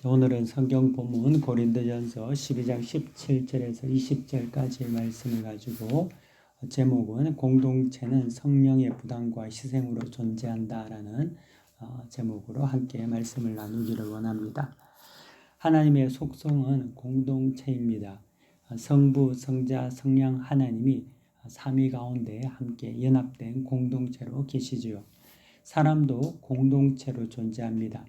오늘은 성경 본문 고린도전서 12장 17절에서 20절까지의 말씀을 가지고 제목은 공동체는 성령의 부담과 희생으로 존재한다라는 제목으로 함께 말씀을 나누기를 원합니다. 하나님의 속성은 공동체입니다. 성부, 성자, 성령 하나님이 삼위 가운데 함께 연합된 공동체로 계시지요. 사람도 공동체로 존재합니다.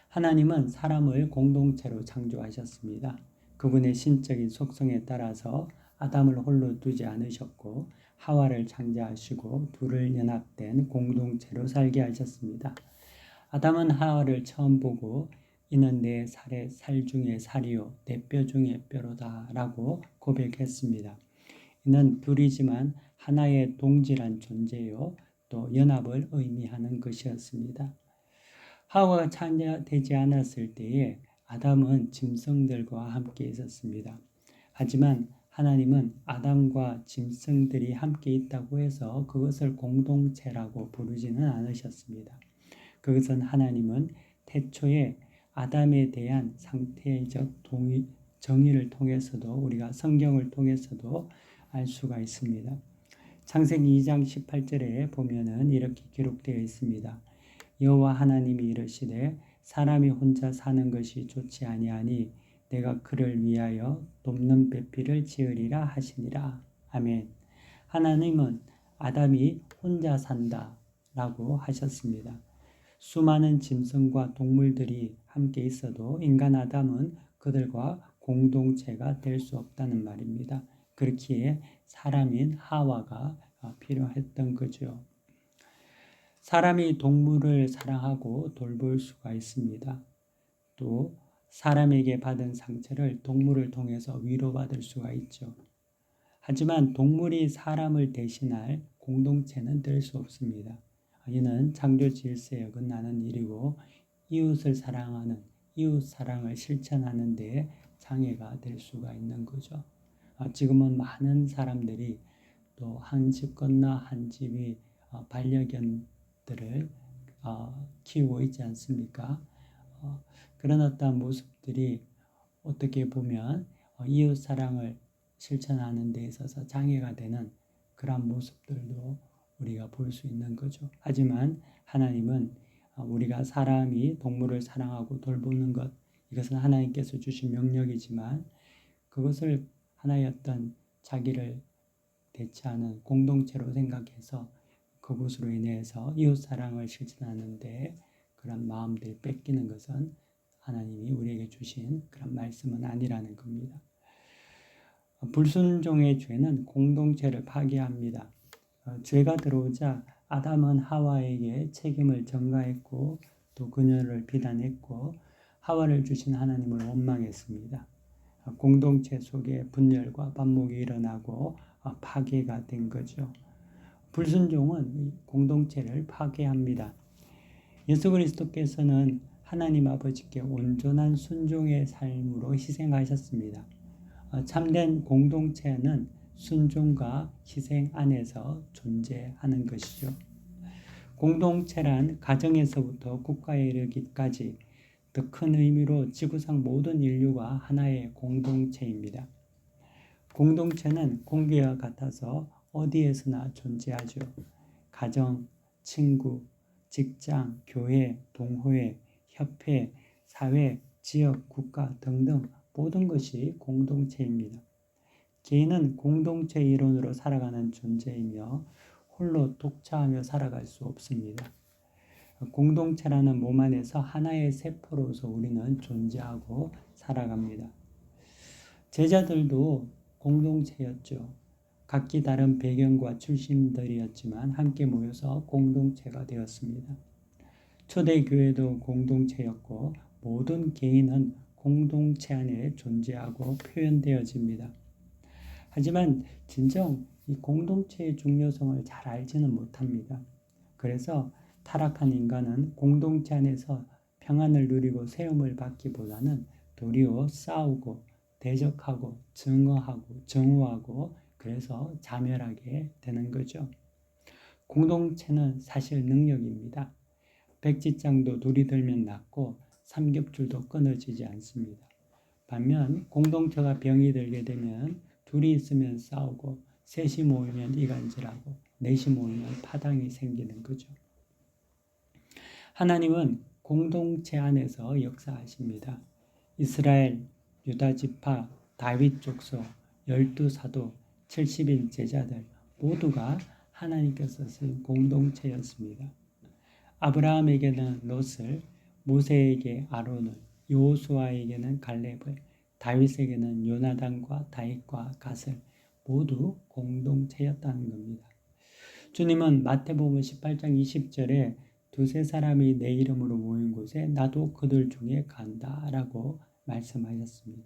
하나님은 사람을 공동체로 창조하셨습니다. 그분의 신적인 속성에 따라서 아담을 홀로 두지 않으셨고 하와를 창조하시고 둘을 연합된 공동체로 살게 하셨습니다. 아담은 하와를 처음 보고 이는 내 살의 살 중에 살이요 내 뼈 중에 뼈로다 라고 고백했습니다. 이는 둘이지만 하나의 동질한 존재요 또 연합을 의미하는 것이었습니다. 하와가 창조되지 않았을 때에 아담은 짐승들과 함께 있었습니다. 하지만 하나님은 아담과 짐승들이 함께 있다고 해서 그것을 공동체라고 부르지는 않으셨습니다. 그것은 하나님은 태초에 아담에 대한 상태적 정의를 통해서도 우리가 성경을 통해서도 알 수가 있습니다. 창세기 2장 18절에 보면은 이렇게 기록되어 있습니다. 여호와 하나님이 이르시되 사람이 혼자 사는 것이 좋지 아니하니 내가 그를 위하여 돕는 배필을 지으리라 하시니라. 아멘. 하나님은 아담이 혼자 산다라고 하셨습니다. 수많은 짐승과 동물들이 함께 있어도 인간 아담은 그들과 공동체가 될 수 없다는 말입니다. 그렇기에 사람인 하와가 필요했던 거죠. 사람이 동물을 사랑하고 돌볼 수가 있습니다. 또 사람에게 받은 상처를 동물을 통해서 위로받을 수가 있죠. 하지만 동물이 사람을 대신할 공동체는 될 수 없습니다. 이는 창조 질서에 어긋나는 일이고 이웃을 사랑하는 이웃 사랑을 실천하는 데 장애가 될 수가 있는 거죠. 지금은 많은 사람들이 또 한 집 건너 한 집이 반려견들을 키우고 있지 않습니까? 그런 어떤 모습들이 어떻게 보면 이웃 사랑을 실천하는 데 있어서 장애가 되는 그런 모습들도 우리가 볼 수 있는 거죠. 하지만 하나님은 우리가 사람이 동물을 사랑하고 돌보는 것, 이것은 하나님께서 주신 명령이지만 그것을 하나의 어떤 자기를 대체하는 공동체로 생각해서 그것으로 인해서 이웃사랑을 실천하는데 그런 마음들이 뺏기는 것은 하나님이 우리에게 주신 그런 말씀은 아니라는 겁니다. 불순종의 죄는 공동체를 파괴합니다. 죄가 들어오자 아담은 하와에게 책임을 전가했고 또 그녀를 비난했고 하와를 주신 하나님을 원망했습니다. 공동체 속에 분열과 반목이 일어나고 파괴가 된 거죠. 불순종은 공동체를 파괴합니다. 예수 그리스도께서는 하나님 아버지께 온전한 순종의 삶으로 희생하셨습니다. 참된 공동체는 순종과 희생 안에서 존재하는 것이죠. 공동체란 가정에서부터 국가에 이르기까지 더 큰 의미로 지구상 모든 인류가 하나의 공동체입니다. 공동체는 공기와 같아서 어디에서나 존재하죠. 가정, 친구, 직장, 교회, 동호회, 협회, 사회, 지역, 국가 등등 모든 것이 공동체입니다. 개인은 공동체 이론으로 살아가는 존재이며 홀로 독차하며 살아갈 수 없습니다. 공동체라는 몸 안에서 하나의 세포로서 우리는 존재하고 살아갑니다. 제자들도 공동체였죠. 각기 다른 배경과 출신들이었지만 함께 모여서 공동체가 되었습니다. 초대교회도 공동체였고 모든 개인은 공동체 안에 존재하고 표현되어집니다. 하지만 진정 이 공동체의 중요성을 잘 알지는 못합니다. 그래서 타락한 인간은 공동체 안에서 평안을 누리고 세움을 받기보다는 도리어 싸우고 대적하고 증오하고 정오하고 그래서 자멸하게 되는 거죠. 공동체는 사실 능력입니다. 백지장도 둘이 들면 낫고 삼겹줄도 끊어지지 않습니다. 반면 공동체가 병이 들게 되면 둘이 있으면 싸우고 셋이 모이면 이간질하고 넷이 모이면 파당이 생기는 거죠. 하나님은 공동체 안에서 역사하십니다. 이스라엘, 유다 지파, 다윗 족속, 12사도, 70인 제자들 모두가 하나님께서 쓴 공동체였습니다. 아브라함에게는 롯을, 모세에게 아론을, 여호수아에게는 갈렙을, 다윗에게는 요나단과 다윗과 갓을 모두 공동체였다는 겁니다. 주님은 마태복음 18장 20절에 두세 사람이 내 이름으로 모인 곳에 나도 그들 중에 간다라고 말씀하셨습니다.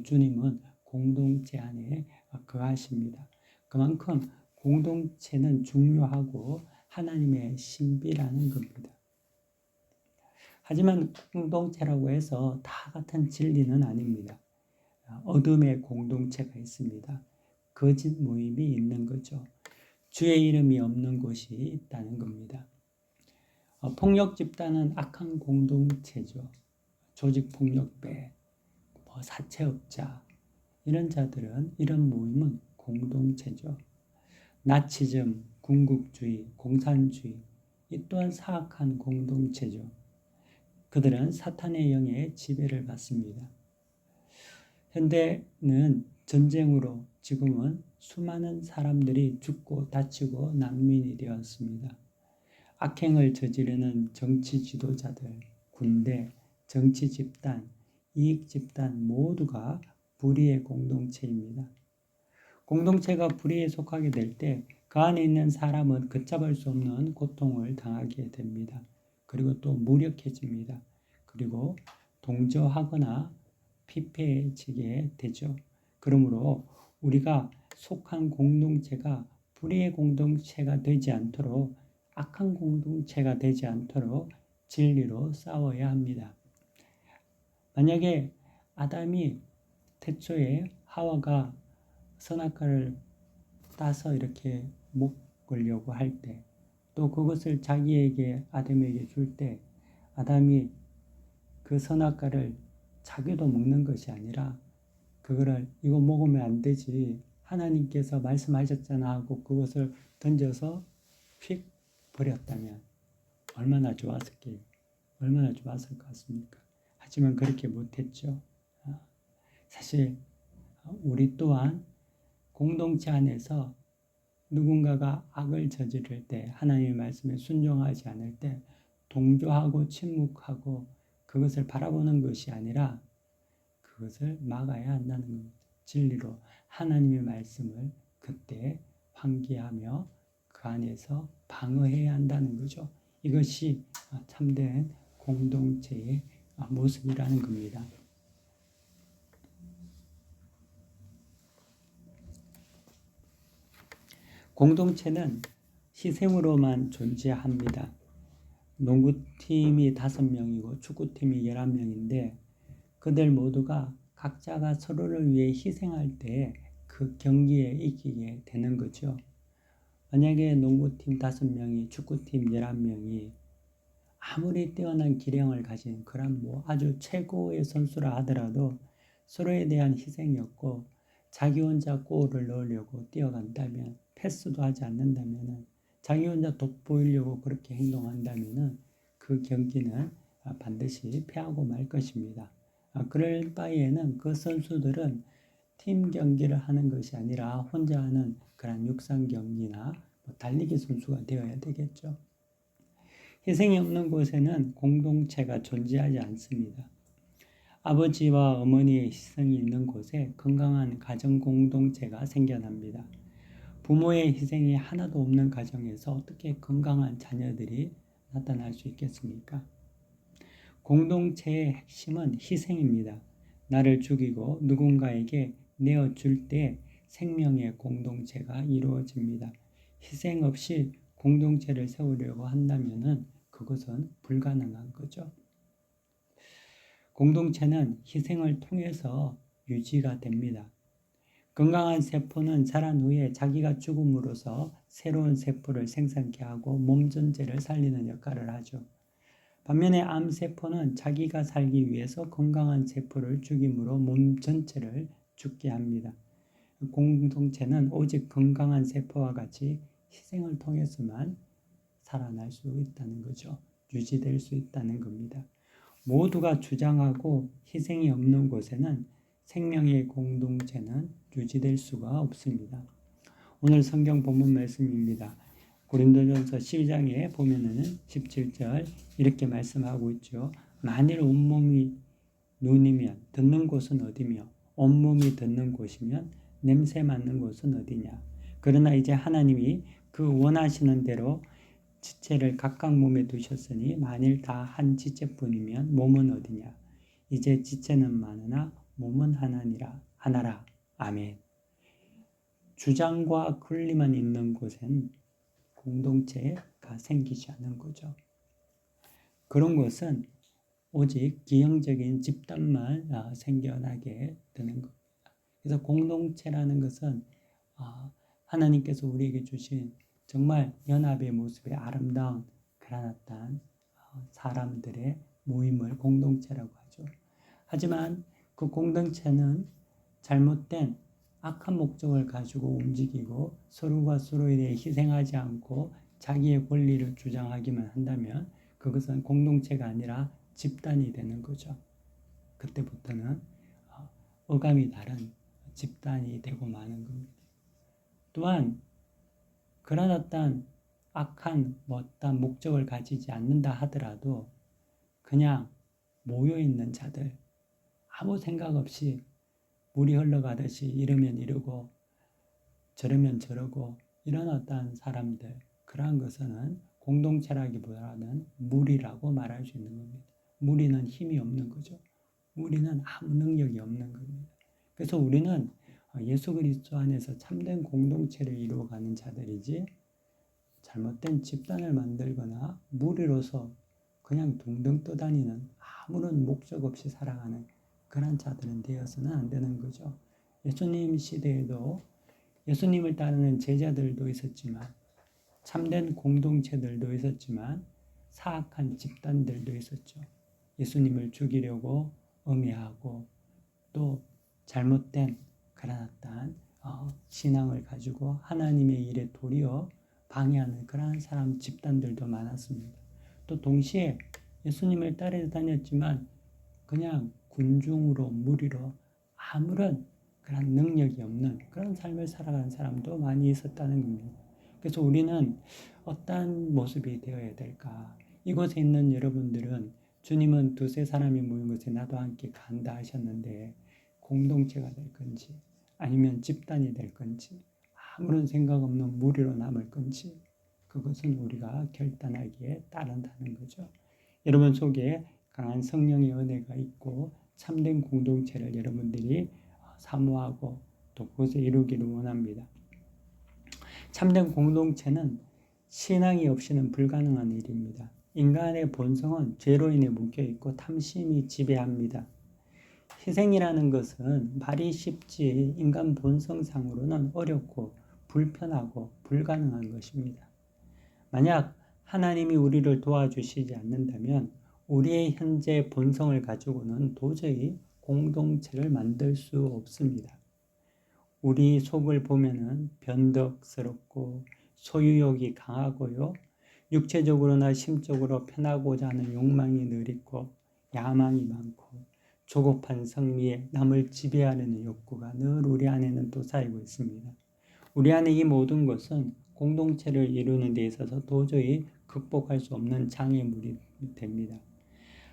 주님은 공동체 안에 거하십니다. 그만큼 공동체는 중요하고 하나님의 신비라는 겁니다. 하지만 공동체라고 해서 다 같은 진리는 아닙니다. 어둠의 공동체가 있습니다. 거짓 모임이 있는 거죠. 주의 이름이 없는 곳이 있다는 겁니다. 폭력 집단은 악한 공동체죠. 조직폭력배, 사채업자 이런 자들은 이런 모임은 공동체죠. 나치즘, 군국주의, 공산주의 이 또한 사악한 공동체죠. 그들은 사탄의 영에 지배를 받습니다. 현대는 전쟁으로 지금은 수많은 사람들이 죽고 다치고 난민이 되었습니다. 악행을 저지르는 정치 지도자들, 군대, 정치 집단, 이익 집단 모두가 불의의 공동체입니다. 공동체가 불의에 속하게 될 때 그 안에 있는 사람은 걷잡을 수 없는 고통을 당하게 됩니다. 그리고 또 무력해집니다. 그리고 동조하거나 피폐해지게 되죠. 그러므로 우리가 속한 공동체가 불의의 공동체가 되지 않도록 악한 공동체가 되지 않도록 진리로 싸워야 합니다. 만약에 아담이 태초에 하와가 선악과를 따서 이렇게 먹으려고 할 때, 또 그것을 자기에게 아담에게 줄 때 아담이 그 선악과를 자기도 먹는 것이 아니라 그거를 이거 먹으면 안 되지 하나님께서 말씀하셨잖아 하고 그것을 던져서 휙 버렸다면 얼마나 좋았을까요? 얼마나 좋았을 것 같습니까? 하지만 그렇게 못했죠. 사실 우리 또한 공동체 안에서 누군가가 악을 저지를 때 하나님의 말씀에 순종하지 않을 때 동조하고 침묵하고 그것을 바라보는 것이 아니라 그것을 막아야 한다는 겁니다. 진리로 하나님의 말씀을 그때 환기하며 그 안에서 방어해야 한다는 거죠. 이것이 참된 공동체의 모습이라는 겁니다. 공동체는 희생으로만 존재합니다. 농구팀이 5명이고 축구팀이 11명인데 그들 모두가 각자가 서로를 위해 희생할 때 그 경기에 이기게 되는 거죠. 만약에 농구팀 5명이 축구팀 11명이 아무리 뛰어난 기량을 가진 그런 아주 최고의 선수라 하더라도 서로에 대한 희생이었고 자기 혼자 골을 넣으려고 뛰어간다면 패스도 하지 않는다면 자기 혼자 돋보이려고 그렇게 행동한다면 그 경기는 반드시 패하고 말 것입니다. 그럴 바에는 그 선수들은 팀 경기를 하는 것이 아니라 혼자 하는 그런 육상 경기나 달리기 선수가 되어야 되겠죠. 희생이 없는 곳에는 공동체가 존재하지 않습니다. 아버지와 어머니의 희생이 있는 곳에 건강한 가정 공동체가 생겨납니다. 부모의 희생이 하나도 없는 가정에서 어떻게 건강한 자녀들이 나타날 수 있겠습니까? 공동체의 핵심은 희생입니다. 나를 죽이고 누군가에게 내어줄 때 생명의 공동체가 이루어집니다. 희생 없이 공동체를 세우려고 한다면 그것은 불가능한 거죠. 공동체는 희생을 통해서 유지가 됩니다. 건강한 세포는 자란 후에 자기가 죽음으로써 새로운 세포를 생산케 하고 몸 전체를 살리는 역할을 하죠. 반면에 암세포는 자기가 살기 위해서 건강한 세포를 죽임으로 몸 전체를 죽게 합니다. 공동체는 오직 건강한 세포와 같이 희생을 통해서만 살아날 수 있다는 거죠. 유지될 수 있다는 겁니다. 모두가 주장하고 희생이 없는 곳에는 생명의 공동체는 유지될 수가 없습니다. 오늘 성경 본문 말씀입니다. 고린도전서 12장에 보면은 17절 이렇게 말씀하고 있죠. 만일 온몸이 눈이면 듣는 곳은 어디며 온몸이 듣는 곳이면 냄새 맡는 곳은 어디냐. 그러나 이제 하나님이 그 원하시는 대로 지체를 각각 몸에 두셨으니 만일 다 한 지체뿐이면 몸은 어디냐. 이제 지체는 많으나 몸은 하나라. 아멘. 주장과 권리만 있는 곳엔 공동체가 생기지 않는 거죠. 그런 곳은 오직 기형적인 집단만 생겨나게 되는 겁니다. 그래서 공동체라는 것은 하나님께서 우리에게 주신 정말 연합의 모습의 아름다운 그런 어떤 사람들의 모임을 공동체라고 하죠. 하지만 그 공동체는 잘못된 악한 목적을 가지고 움직이고 서로가 서로에 대해 희생하지 않고 자기의 권리를 주장하기만 한다면 그것은 공동체가 아니라 집단이 되는 거죠. 그때부터는 어감이 다른 집단이 되고 마는 겁니다. 또한 그런 어떤 악한 어떤 목적을 가지지 않는다 하더라도 그냥 모여있는 자들, 아무 생각 없이 물이 흘러가듯이 이러면 이러고 저러면 저러고 이런 어떤 사람들, 그러한 것은 공동체라기보다는 무리라고 말할 수 있는 겁니다. 무리는 힘이 없는 거죠. 무리는 아무 능력이 없는 겁니다. 그래서 우리는 예수 그리스도 안에서 참된 공동체를 이루어가는 자들이지 잘못된 집단을 만들거나 무리로서 그냥 둥둥 떠다니는 아무런 목적 없이 살아가는 그런 자들은 되어서는 안 되는 거죠. 예수님 시대에도 예수님을 따르는 제자들도 있었지만 참된 공동체들도 있었지만 사악한 집단들도 있었죠. 예수님을 죽이려고 음해하고 또 잘못된 그런 어떤 신앙을 가지고 하나님의 일에 도리어 방해하는 그런 사람 집단들도 많았습니다. 또 동시에 예수님을 따라다녔지만 그냥 군중으로 무리로 아무런 그런 능력이 없는 그런 삶을 살아가는 사람도 많이 있었다는 겁니다. 그래서 우리는 어떤 모습이 되어야 될까? 이곳에 있는 여러분들은 주님은 두세 사람이 모인 곳에 나도 함께 간다 하셨는데 공동체가 될 건지 아니면 집단이 될 건지 아무런 생각 없는 무리로 남을 건지 그것은 우리가 결단하기에 따른다는 거죠. 여러분 속에 강한 성령의 은혜가 있고 참된 공동체를 여러분들이 사모하고 또 그것을 이루기를 원합니다. 참된 공동체는 신앙이 없이는 불가능한 일입니다. 인간의 본성은 죄로 인해 묶여있고 탐심이 지배합니다. 희생이라는 것은 말이 쉽지 인간 본성상으로는 어렵고 불편하고 불가능한 것입니다. 만약 하나님이 우리를 도와주시지 않는다면 우리의 현재 본성을 가지고는 도저히 공동체를 만들 수 없습니다. 우리 속을 보면은 변덕스럽고 소유욕이 강하고요. 육체적으로나 심적으로 편하고자 하는 욕망이 늘 있고 야망이 많고 조급한 성미에 남을 지배하려는 욕구가 늘 우리 안에는 또 쌓이고 있습니다. 우리 안에 이 모든 것은 공동체를 이루는 데 있어서 도저히 극복할 수 없는 장애물이 됩니다.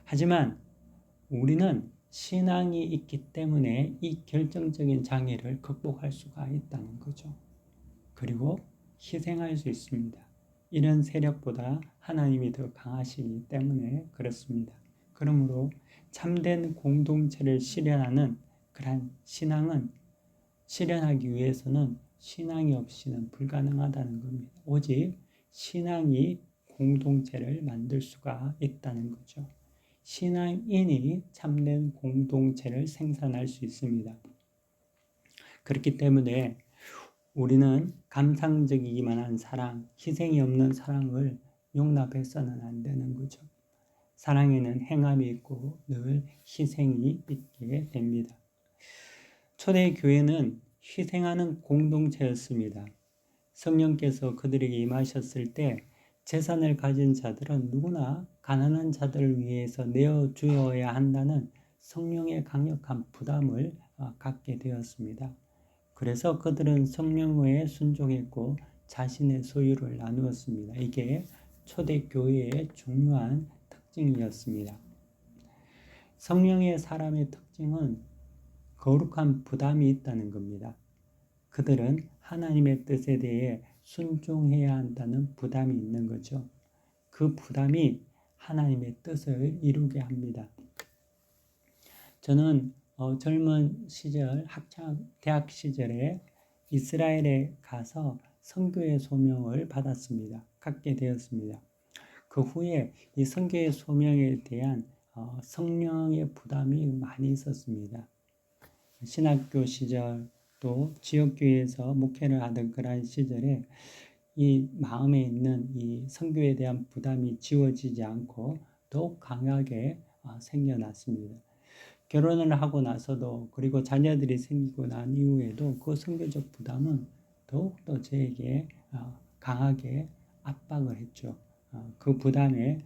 하지만 우리는 신앙이 있기 때문에 이 결정적인 장애를 극복할 수가 있다는 거죠. 그리고 희생할 수 있습니다. 이런 세력보다 하나님이 더 강하시기 때문에 그렇습니다. 그러므로 참된 공동체를 실현하는 그러한 신앙은 실현하기 위해서는 신앙이 없이는 불가능하다는 겁니다. 오직 신앙이 공동체를 만들 수가 있다는 거죠. 신앙인이 참된 공동체를 생산할 수 있습니다. 그렇기 때문에 우리는 감상적이기만 한 사랑, 희생이 없는 사랑을 용납해서는 안 되는 거죠. 사랑에는 행함이 있고 늘 희생이 있게 됩니다. 초대 교회는 희생하는 공동체였습니다. 성령께서 그들에게 임하셨을 때 재산을 가진 자들은 누구나 가난한 자들을 위해서 내어주어야 한다는 성령의 강력한 부담을 갖게 되었습니다. 그래서 그들은 성령에 순종했고 자신의 소유를 나누었습니다. 이게 초대교회의 중요한 특징이었습니다. 성령의 사람의 특징은 거룩한 부담이 있다는 겁니다. 그들은 하나님의 뜻에 대해 순종해야 한다는 부담이 있는 거죠. 그 부담이 하나님의 뜻을 이루게 합니다. 저는 젊은 시절, 대학 시절에 이스라엘에 가서 선교의 소명을 갖게 되었습니다. 그 후에 이 선교의 소명에 대한 성령의 부담이 많이 있었습니다. 신학교 시절 또 지역교회에서 목회를 하던 그러한 시절에 이 마음에 있는 이 선교에 대한 부담이 지워지지 않고 더욱 강하게 생겨났습니다. 결혼을 하고 나서도 그리고 자녀들이 생기고 난 이후에도 그 선교적 부담은 더욱더 저에게 강하게 압박을 했죠. 그 부담에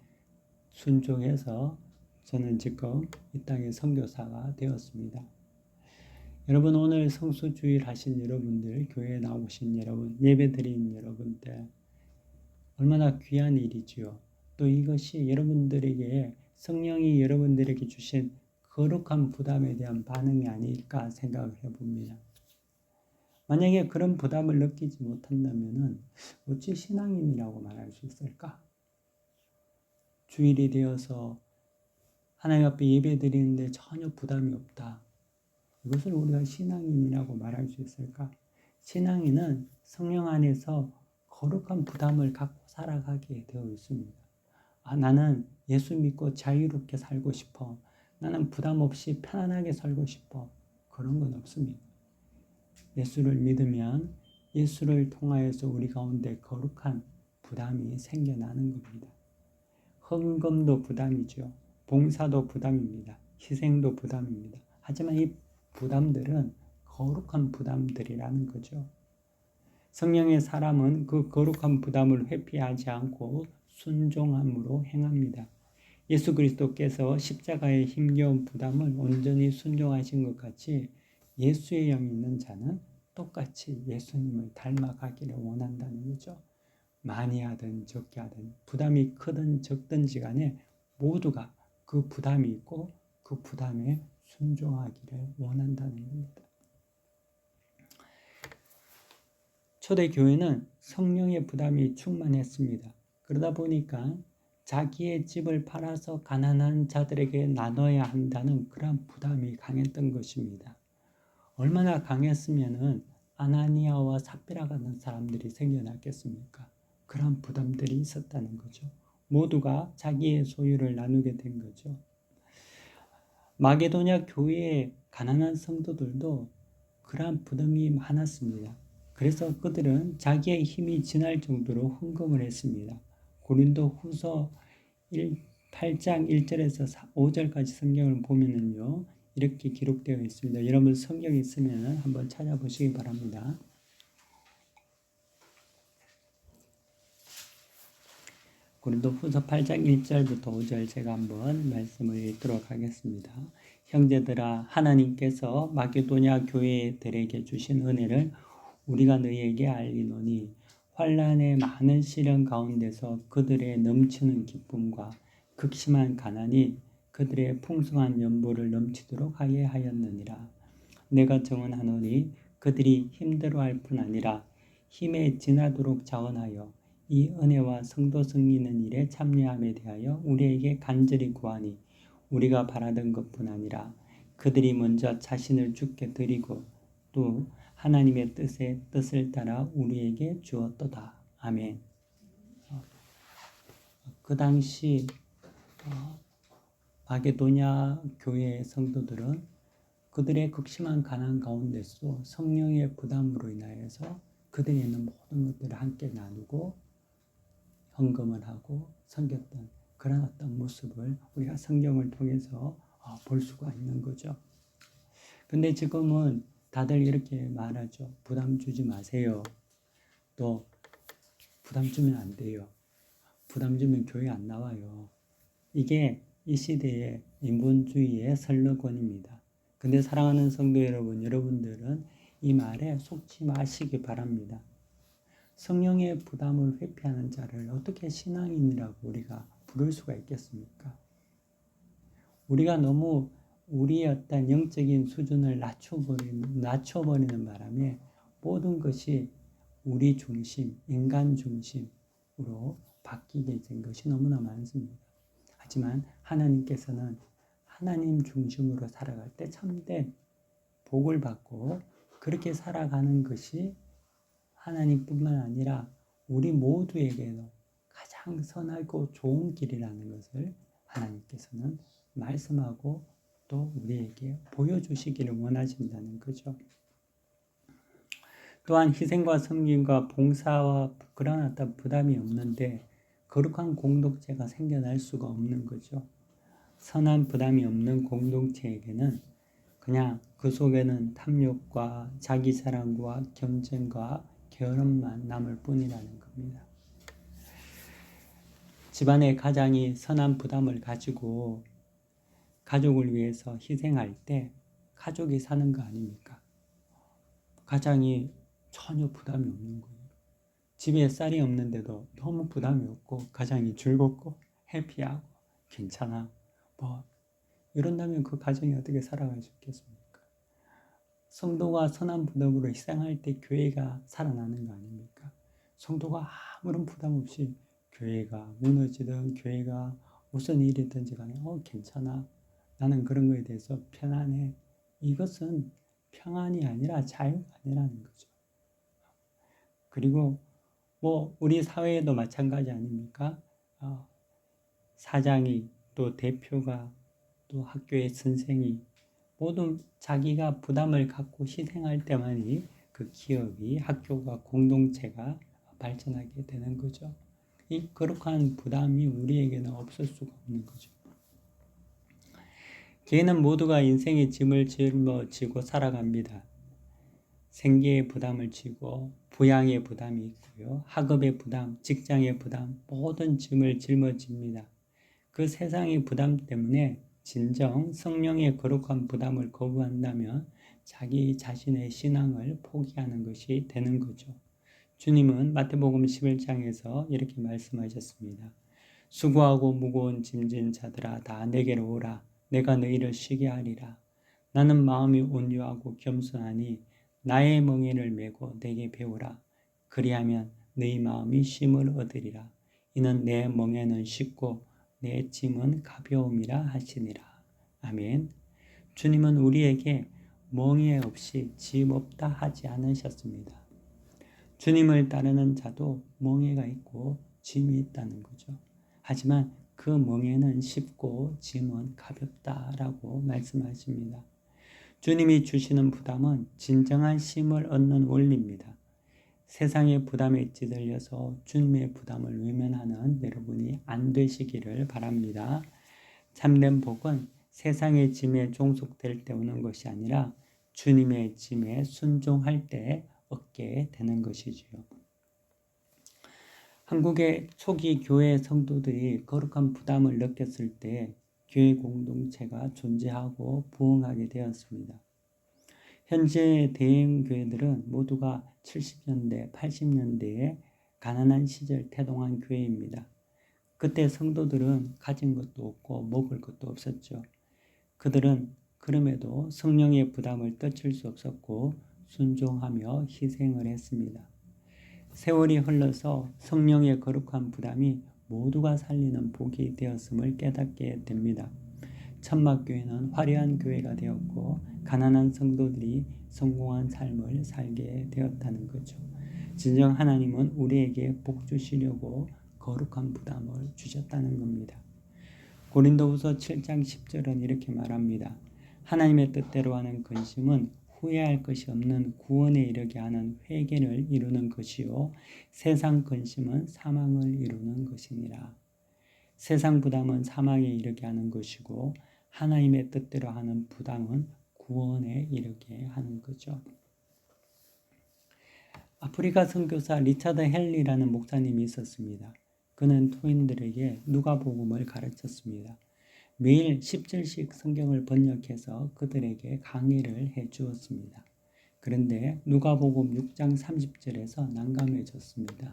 순종해서 저는 지금 이 땅의 선교사가 되었습니다. 여러분, 오늘 성수주일 하신 여러분들, 교회에 나오신 여러분, 예배드린 여러분들, 얼마나 귀한 일이지요. 또 이것이 여러분들에게 성령이 여러분들에게 주신 거룩한 부담에 대한 반응이 아닐까 생각을 해봅니다. 만약에 그런 부담을 느끼지 못한다면 어찌 신앙인이라고 말할 수 있을까? 주일이 되어서 하나님 앞에 예배드리는데 전혀 부담이 없다. 이것을 우리가 신앙인이라고 말할 수 있을까? 신앙인은 성령 안에서 거룩한 부담을 갖고 살아가게 되어 있습니다. 나는 예수 믿고 자유롭게 살고 싶어. 나는 부담 없이 편안하게 살고 싶어. 그런 건 없습니다. 예수를 믿으면 예수를 통하여서 우리 가운데 거룩한 부담이 생겨나는 겁니다. 헌금도 부담이죠. 봉사도 부담입니다. 희생도 부담입니다. 하지만 이 부담들은 거룩한 부담들이라는 거죠. 성령의 사람은 그 거룩한 부담을 회피하지 않고 순종함으로 행합니다. 예수 그리스도께서 십자가의 힘겨운 부담을 온전히 순종하신 것 같이 예수의 영이 있는 자는 똑같이 예수님을 닮아가기를 원한다는 거죠. 많이 하든 적게 하든 부담이 크든 적든지 간에 모두가 그 부담이 있고 그 부담에 순종하기를 원한다는 겁니다. 초대교회는 성령의 부담이 충만했습니다. 그러다 보니까 자기의 집을 팔아서 가난한 자들에게 나눠야 한다는 그런 부담이 강했던 것입니다. 얼마나 강했으면 아나니아와 삽비라 같은 사람들이 생겨났겠습니까? 그런 부담들이 있었다는 거죠. 모두가 자기의 소유를 나누게 된 거죠. 마게도냐 교회의 가난한 성도들도 그러한 부담이 많았습니다. 그래서 그들은 자기의 힘이 지날 정도로 헌금을 했습니다. 고린도 후서 8장 1절에서 5절까지 성경을 보면은요, 이렇게 기록되어 있습니다. 여러분 성경 있으면 한번 찾아보시기 바랍니다. 고린도 후서 8장 1절부터 5절 제가 한번 말씀을 읽도록 하겠습니다. 형제들아, 하나님께서 마게도냐 교회들에게 주신 은혜를 우리가 너희에게 알리노니 환난의 많은 시련 가운데서 그들의 넘치는 기쁨과 극심한 가난이 그들의 풍성한 연보를 넘치도록 하게 하였느니라. 내가 정언하노니 그들이 힘들어할 뿐 아니라 힘에 지나도록 자원하여 이 은혜와 성도 섬기는 일에 참여함에 대하여 우리에게 간절히 구하니 우리가 바라던 것뿐 아니라 그들이 먼저 자신을 주께 드리고 또 하나님의 뜻을 따라 우리에게 주었도다. 아멘. 그 당시 마게도냐 교회의 성도들은 그들의 극심한 가난 가운데서 성령의 부담으로 인하여서 그들이 있는 모든 것들을 함께 나누고 헌금을 하고 섬겼던 그런 어떤 모습을 우리가 성경을 통해서 볼 수가 있는 거죠. 근데 지금은 다들 이렇게 말하죠. 부담 주지 마세요. 또 부담 주면 안 돼요. 부담 주면 교회 안 나와요. 이게 이 시대의 인본주의의 슬로건입니다. 근데 사랑하는 성도 여러분, 여러분들은 이 말에 속지 마시기 바랍니다. 성령의 부담을 회피하는 자를 어떻게 신앙인이라고 우리가 부를 수가 있겠습니까? 우리가 너무 우리의 어떤 영적인 수준을 낮춰버리는 바람에 모든 것이 우리 중심, 인간 중심으로 바뀌게 된 것이 너무나 많습니다. 하지만 하나님께서는 하나님 중심으로 살아갈 때 참된 복을 받고 그렇게 살아가는 것이 하나님뿐만 아니라 우리 모두에게도 가장 선하고 좋은 길이라는 것을 하나님께서는 말씀하고 또 우리에게 보여주시기를 원하신다는 거죠. 또한 희생과 섬김과 봉사와 그런 어떤 부담이 없는데 거룩한 공동체가 생겨날 수가 없는 거죠. 선한 부담이 없는 공동체에게는 그냥 그 속에는 탐욕과 자기사랑과 경쟁과 게으름만 남을 뿐이라는 겁니다. 집안의 가장이 선한 부담을 가지고 가족을 위해서 희생할 때 가족이 사는 거 아닙니까? 가장이 전혀 부담이 없는 거예요. 집에 쌀이 없는데도 너무 부담이 없고 가장이 즐겁고 해피하고 괜찮아. 이런다면 그 가정이 어떻게 살아갈 수 있겠습니까? 성도가 선한 부담으로 희생할 때 교회가 살아나는 거 아닙니까? 성도가 아무런 부담 없이 교회가 무너지든 교회가 무슨 일이든지 간에 괜찮아. 나는 그런 거에 대해서 편안해. 이것은 평안이 아니라 자유가 아니라는 거죠. 그리고 우리 사회에도 마찬가지 아닙니까? 사장이 또 대표가 또 학교의 선생이 모든 자기가 부담을 갖고 희생할 때만이 그 기업이 학교가 공동체가 발전하게 되는 거죠. 이 거룩한 부담이 우리에게는 없을 수가 없는 거죠. 개인은 모두가 인생의 짐을 짊어지고 살아갑니다. 생계의 부담을 지고 부양의 부담이 있고요. 학업의 부담, 직장의 부담, 모든 짐을 짊어집니다. 그 세상의 부담 때문에 진정 성령의 거룩한 부담을 거부한다면 자기 자신의 신앙을 포기하는 것이 되는 거죠. 주님은 마태복음 11장에서 이렇게 말씀하셨습니다. 수고하고 무거운 짐진 자들아 다 내게로 오라. 내가 너희를 쉬게 하리라. 나는 마음이 온유하고 겸손하니 나의 멍에를 메고 내게 배우라. 그리하면 너희 마음이 쉼을 얻으리라. 이는 내 멍에는 쉽고 내 짐은 가벼움이라 하시니라. 아멘. 주님은 우리에게 멍에 없이 짐 없다 하지 않으셨습니다. 주님을 따르는 자도 멍에가 있고 짐이 있다는 거죠. 하지만 그 멍에는 쉽고 짐은 가볍다라고 말씀하십니다. 주님이 주시는 부담은 진정한 쉼을 얻는 원리입니다. 세상의 부담에 찌들려서 주님의 부담을 외면하는 여러분이 안 되시기를 바랍니다. 참된 복은 세상의 짐에 종속될 때 오는 것이 아니라 주님의 짐에 순종할 때 얻게 되는 것이지요. 한국의 초기 교회 성도들이 거룩한 부담을 느꼈을 때 교회 공동체가 존재하고 부흥하게 되었습니다. 현재 대형 교회들은 모두가 70년대, 80년대에 가난한 시절 태동한 교회입니다. 그때 성도들은 가진 것도 없고 먹을 것도 없었죠. 그들은 그럼에도 성령의 부담을 떨칠 수 없었고 순종하며 희생을 했습니다. 세월이 흘러서 성령의 거룩한 부담이 모두가 살리는 복이 되었음을 깨닫게 됩니다. 천막교회는 화려한 교회가 되었고 가난한 성도들이 성공한 삶을 살게 되었다는 거죠. 진정 하나님은 우리에게 복 주시려고 거룩한 부담을 주셨다는 겁니다. 고린도후서 7장 10절은 이렇게 말합니다. 하나님의 뜻대로 하는 근심은 후회할 것이 없는 구원에 이르게 하는 회개를 이루는 것이요 세상 근심은 사망을 이루는 것이니라. 세상 부담은 사망에 이르게 하는 것이고 하나님의 뜻대로 하는 부담은 구원에 이르게 하는 거죠. 아프리카 선교사 리차드 헨리라는 목사님이 있었습니다. 그는 토인들에게 누가복음을 가르쳤습니다. 매일 10절씩 성경을 번역해서 그들에게 강의를 해 주었습니다. 그런데 누가복음 6장 30절에서 난감해졌습니다.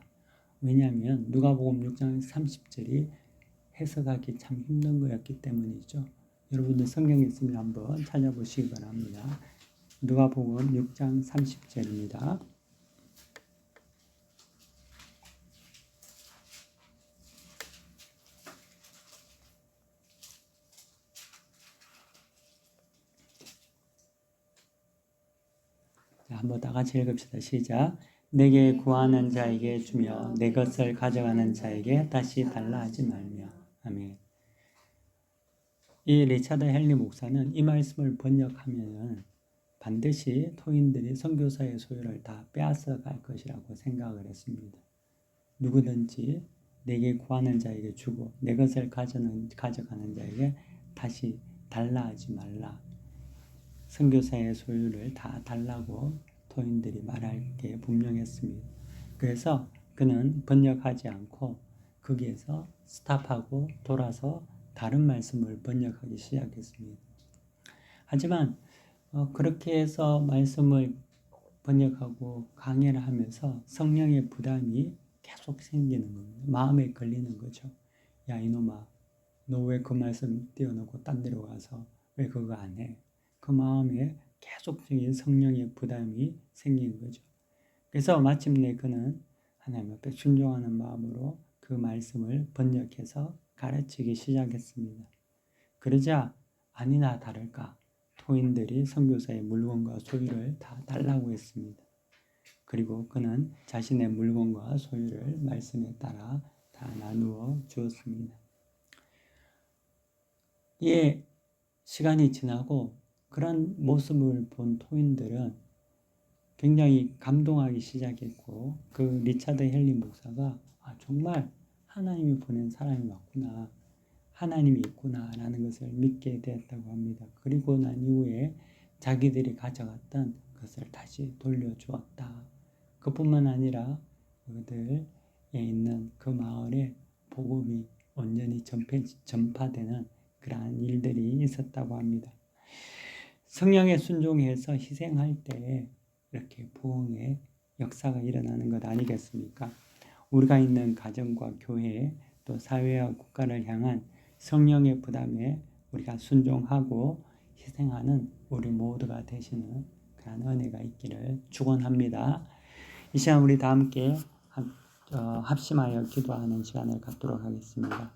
왜냐하면 누가복음 6장 30절이 해석하기 참 힘든 거였기 때문이죠. 여러분들 성경에 있으면 한번 찾아보시기 바랍니다. 누가복음 6장 30절입니다. 한번 다 같이 읽읍시다. 시작. 내게 구하는 자에게 주며 내 것을 가져가는 자에게 다시 달라 하지 말며. 아멘. 이 리차드 헨리 목사는 이 말씀을 번역하면 반드시 토인들이 선교사의 소유를 다 빼앗아 갈 것이라고 생각을 했습니다. 누구든지 내게 구하는 자에게 주고 내 것을 가져가는 자에게 다시 달라 하지 말라. 선교사의 소유를 다 달라고 토인들이 말할 게 분명했습니다. 그래서 그는 번역하지 않고 거기에서 스탑하고 돌아서 다른 말씀을 번역하기 시작했습니다. 하지만 그렇게 해서 말씀을 번역하고 강의를 하면서 성령의 부담이 계속 생기는 겁니다. 마음에 걸리는 거죠. 야 이놈아, 너 왜 그 말씀 띄워놓고 딴 데로 가서 왜 그거 안 해? 그 마음에 계속적인 성령의 부담이 생긴 거죠. 그래서 마침내 그는 하나님 앞에 순종하는 마음으로 그 말씀을 번역해서 가르치기 시작했습니다. 그러자 아니나 다를까 토인들이 선교사의 물건과 소유를 다 달라고 했습니다. 그리고 그는 자신의 물건과 소유를 말씀에 따라 다 나누어 주었습니다. 이에 시간이 지나고 그런 모습을 본 토인들은 굉장히 감동하기 시작했고 그 리차드 헨리 목사가 정말 하나님이 보낸 사람이 맞구나. 하나님이 있구나 라는 것을 믿게 되었다고 합니다. 그리고 난 이후에 자기들이 가져갔던 것을 다시 돌려주었다. 그뿐만 아니라 그들에 있는 그 마을에 복음이 온전히 전파되는 그러한 일들이 있었다고 합니다. 성령에 순종해서 희생할 때 이렇게 부흥의 역사가 일어나는 것 아니겠습니까? 우리가 있는 가정과 교회 또 사회와 국가를 향한 성령의 부담에 우리가 순종하고 희생하는 우리 모두가 되시는 그런 은혜가 있기를 축원합니다. 이 시간 우리 다 함께 합심하여 기도하는 시간을 갖도록 하겠습니다.